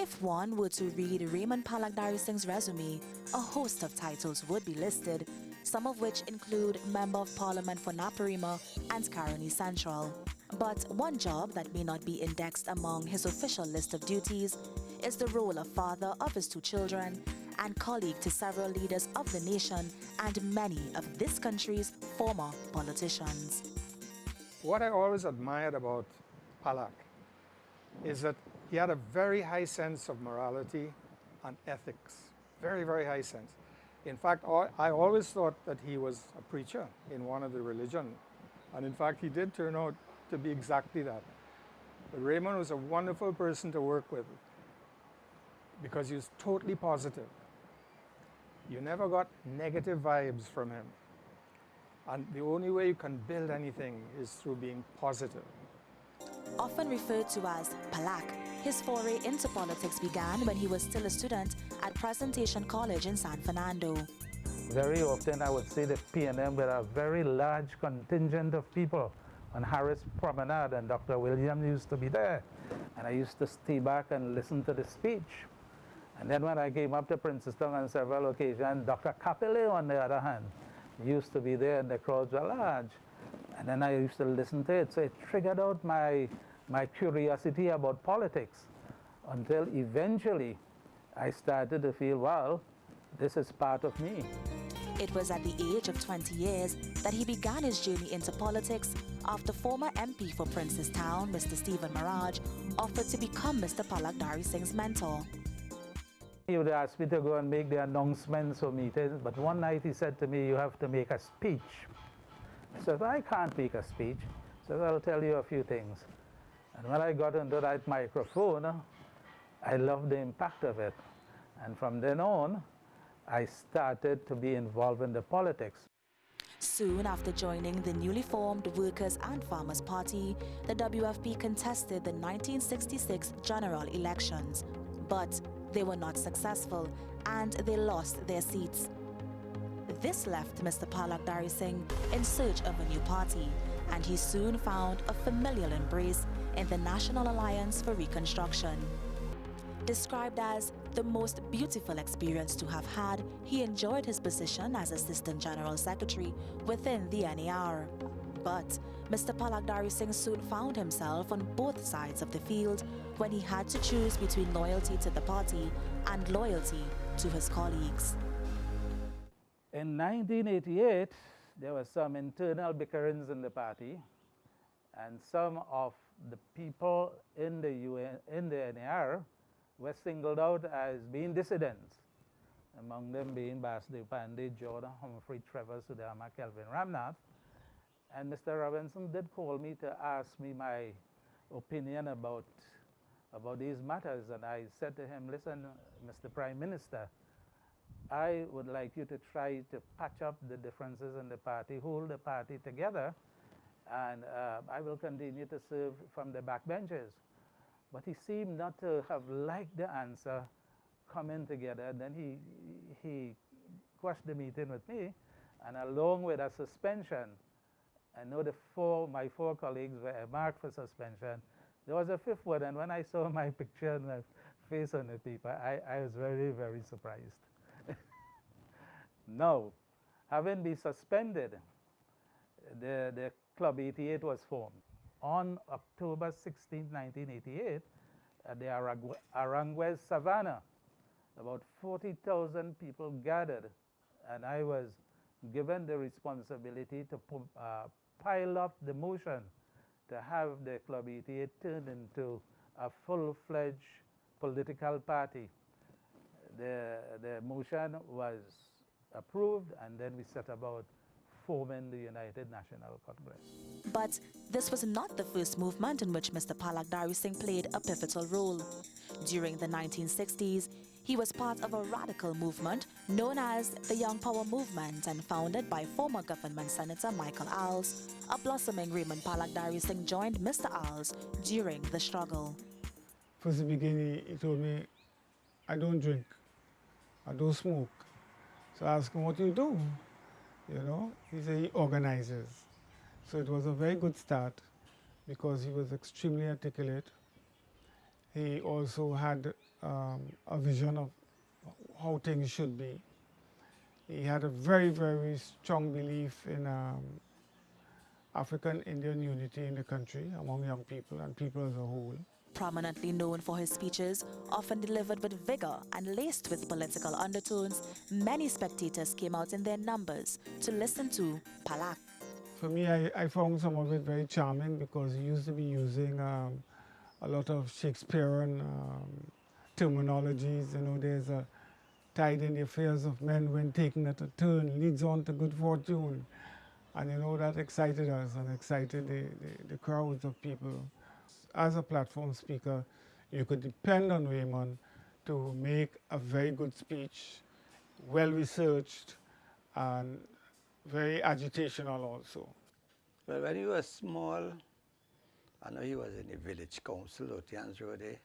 If one were to read Raymond Pallackdharrysingh's resume, a host of titles would be listed, some of which include Member of Parliament for Naparima and Caroni Central. But one job that may not be indexed among his official list of duties is the role of father of his 2 children and colleague to several leaders of the nation and many of this country's former politicians. What I always admired about Pallack is that he had a very high sense of morality and ethics. Very, very high sense. In fact, I always thought that he was a preacher in one of the religions. And in fact, he did turn out to be exactly that. But Raymond was a wonderful person to work with because he was totally positive. You never got negative vibes from him. And the only way you can build anything is through being positive. Often referred to as Pallack, his foray into politics began when he was still a student at Presentation College in San Fernando. Very often I would see the PNM with a very large contingent of people on Harris Promenade, and Dr. Williams used to be there. And I used to stay back and listen to the speech. And then when I came up to Princeton on several occasions, Dr. Capelli, on the other hand, used to be there and the crowds were large. And then I used to listen to it. So it triggered out my curiosity about politics until eventually I started to feel, well, this is part of me. It was at the age of 20 years that he began his journey into politics after former MP for Princestown, Mr. Stephen Maraj, offered to become Mr. Pallackdharrysingh's mentor. He would ask me to go and make the announcements for meetings, but one night he said to me, you have to make a speech. I said, I can't make a speech. He said, I'll tell you a few things. And when I got into that microphone, I loved the impact of it. And from then on, I started to be involved in the politics. Soon after joining the newly formed Workers' and Farmers' Party, the WFP contested the 1966 general elections. But they were not successful, and they lost their seats. This left Mr. Pallackdharrysingh in search of a new party, and he soon found a familial embrace in the National Alliance for Reconstruction. Described as the most beautiful experience to have had, he enjoyed his position as Assistant General Secretary within the NAR. But Mr. Pallackdharrysingh soon found himself on both sides of the field when he had to choose between loyalty to the party and loyalty to his colleagues. In 1988, there were some internal bickerings in the party, and some of the people in the NAR were singled out as being dissidents, among them being Basdev Pandey, Jordan Humphrey, Trevor Sudama, Kelvin Ramnath. And Mr. Robinson did call me to ask me my opinion about these matters, and I said to him, listen, Mr. Prime Minister, I would like you to try to patch up the differences in the party, hold the party together, and I will continue to serve from the backbenches. But he seemed not to have liked the answer coming together. And then he quashed the meeting with me, and along with a suspension, I know my 4 colleagues were marked for suspension. There was a 5th one, and when I saw my picture and my face on the paper, I was very, very surprised. Now, having been suspended, the Club 88 was formed. On October 16, 1988, at the Aranguez Savannah, about 40,000 people gathered, and I was given the responsibility to pile up the motion to have the Club 88 turned into a full-fledged political party. The motion was approved, and then we set about forming the United National Congress. But this was not the first movement in which Mr. Pallackdharrysingh played a pivotal role. During the 1960s, he was part of a radical movement known as the Young Power Movement and founded by former Government Senator Michael Alls. A blossoming Raymond Pallackdharrysingh joined Mr. Alls during the struggle. From the beginning, he told me, I don't drink, I don't smoke. So I asked him, what do you do? You know, he said he organizes. So it was a very good start because he was extremely articulate He also had a vision of how things should be. He had a very, very strong belief in African Indian unity in the country among young people and people as a whole. Prominently known for his speeches, often delivered with vigor and laced with political undertones, many spectators came out in their numbers to listen to Pallack. For me, I found some of it very charming because he used to be using a lot of Shakespearean terminologies. You know, there's a tide in the affairs of men when taken at a turn leads on to good fortune. And you know, that excited us and excited the crowds of people. As a platform speaker, you could depend on Raymond to make a very good speech, well researched and very agitational also. Well, when he was small, I know he was in the village council, Otians Road there,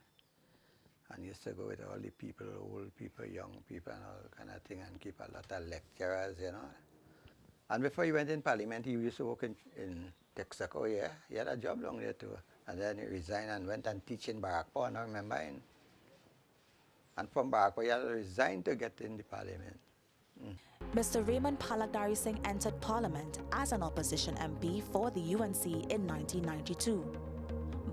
and he used to go with all the people, old people, young people, and all kind of thing, and keep a lot of lecturers, you know. And before he went in Parliament, he used to work in Texaco, yeah. He had a job long there too. And then he resigned and went and teach in Barakpo, and I remember him. And from Barakpo, he had to resign to get in the Parliament. Mr. Raymond Pallackdharrysingh entered Parliament as an opposition MP for the UNC in 1992.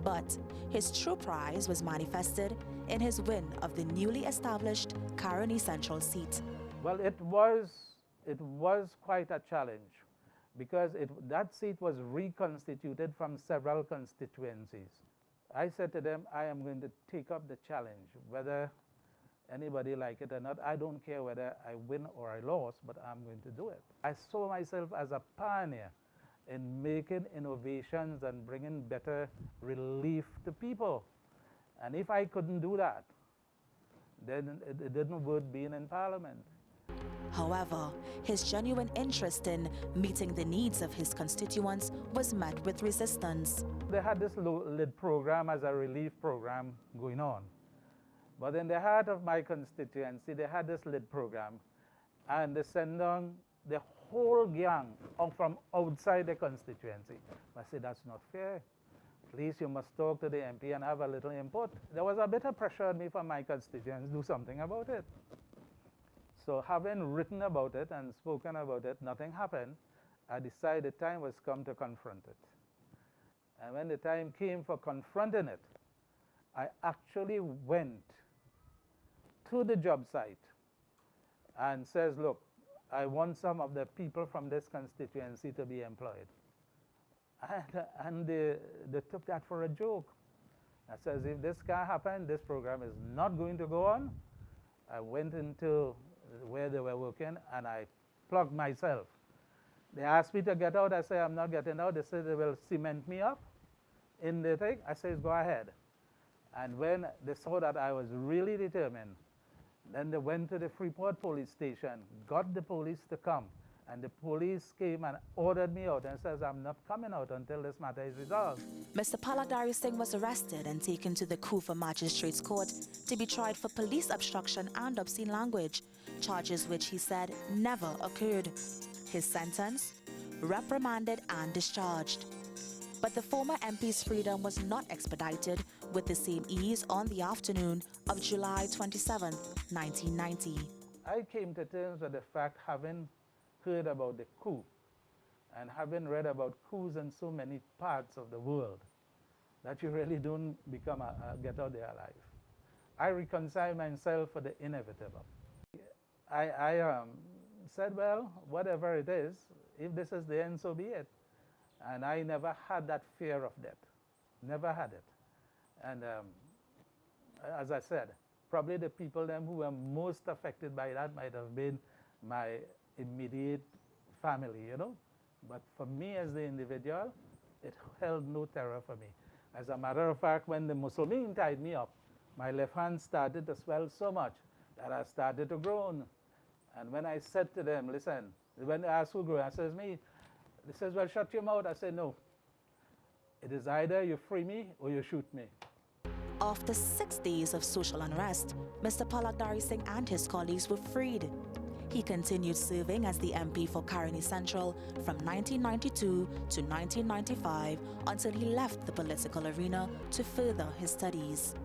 But his true prize was manifested in his win of the newly established Caroni Central seat. Well, it was quite a challenge because that seat was reconstituted from several constituencies. I said to them, I am going to take up the challenge, whether anybody like it or not. I don't care whether I win or I lose, but I'm going to do it. I saw myself as a pioneer in making innovations and bringing better relief to people. And if I couldn't do that, then it didn't worth being in Parliament. However, his genuine interest in meeting the needs of his constituents was met with resistance. They had this lid program as a relief program going on. But in the heart of my constituency, they had this lid program, and they sent down the whole gang from outside the constituency. I said, that's not fair. At least you must talk to the MP and have a little input. There was a bit of pressure on me from my constituents to do something about it. So having written about it and spoken about it, nothing happened. I decided the time was come to confront it. And when the time came for confronting it, I actually went to the job site and says, look, I want some of the people from this constituency to be employed. And they took that for a joke. I says, if this can't happen, this program is not going to go on. I went into where they were working and I plugged myself. They asked me to get out. I said, I'm not getting out. They said they will cement me up in the thing. I said, go ahead. And when they saw that I was really determined, then they went to the Freeport police station, got the police to come, and the police came and ordered me out and says, I'm not coming out until this matter is resolved. Mr. Pallackdharrysingh was arrested and taken to the coup for Magistrates Court to be tried for police obstruction and obscene language, charges which he said never occurred. His sentence? Reprimanded and discharged. But the former MP's freedom was not expedited with the same ease on the afternoon of July 27, 1990. I came to terms with the fact, having heard about the coup and having read about coups in so many parts of the world, that you really don't get out there alive. I reconcile myself for the inevitable. I said, well, whatever it is, if this is the end, so be it. And I never had that fear of death, never had it. And as I said, probably the people who were most affected by that might have been my immediate family, you know. But for me as the individual, it held no terror for me. As a matter of fact, when the Muslims tied me up, my left hand started to swell so much that I started to groan. And when I said to them, listen, when they asked who groaned, I says, me. They says, well, shut your mouth. I said, no. It is either you free me or you shoot me. After 6 days of social unrest, Mr. Pallackdharrysingh and his colleagues were freed. He continued serving as the MP for Caroni Central from 1992 to 1995 until he left the political arena to further his studies.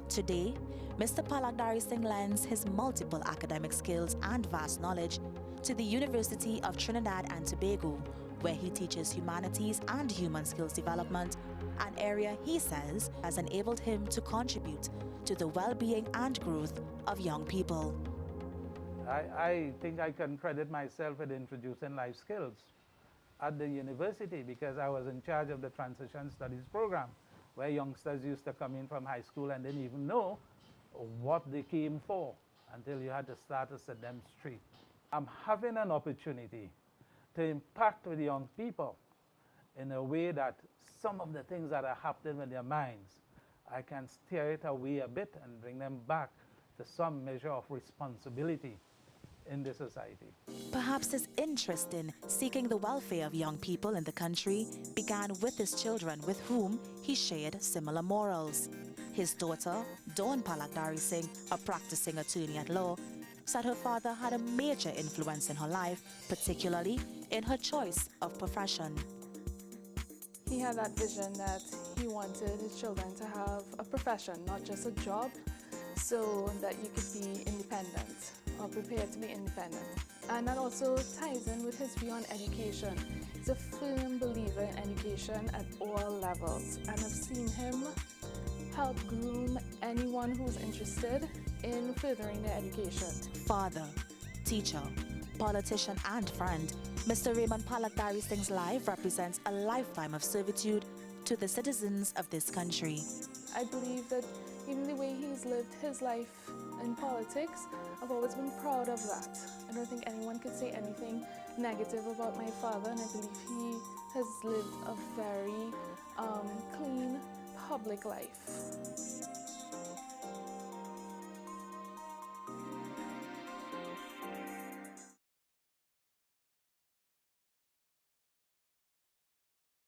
Today, Mr. Pallackdharrysingh lends his multiple academic skills and vast knowledge to the University of Trinidad and Tobago, where he teaches humanities and human skills development, an area he says has enabled him to contribute to the well-being and growth of young people. I think I can credit myself with introducing life skills at the university, because I was in charge of the transition studies program, where youngsters used to come in from high school and didn't even know what they came for until you had to start to set them straight. I'm having an opportunity to impact with young people in a way that some of the things that are happening with their minds, I can steer it away a bit and bring them back to some measure of responsibility in the society. Perhaps his interest in seeking the welfare of young people in the country began with his children, with whom he shared similar morals. His daughter, Dawn Pallackdharrysingh, a practicing attorney at law, said her father had a major influence in her life, particularly in her choice of profession. He had that vision that he wanted his children to have a profession, not just a job, so that you could be independent or prepared to be independent. And that also ties in with his view on education. He's a firm believer in education at all levels, and I've seen him help groom anyone who's interested in furthering their education. Father, teacher, politician and friend, Mr. Raymond Pallackdharrysingh's life represents a lifetime of servitude to the citizens of this country. I believe that even the way he's lived his life in politics, I've always been proud of that. I don't think anyone could say anything negative about my father, and I believe he has lived a very clean public life.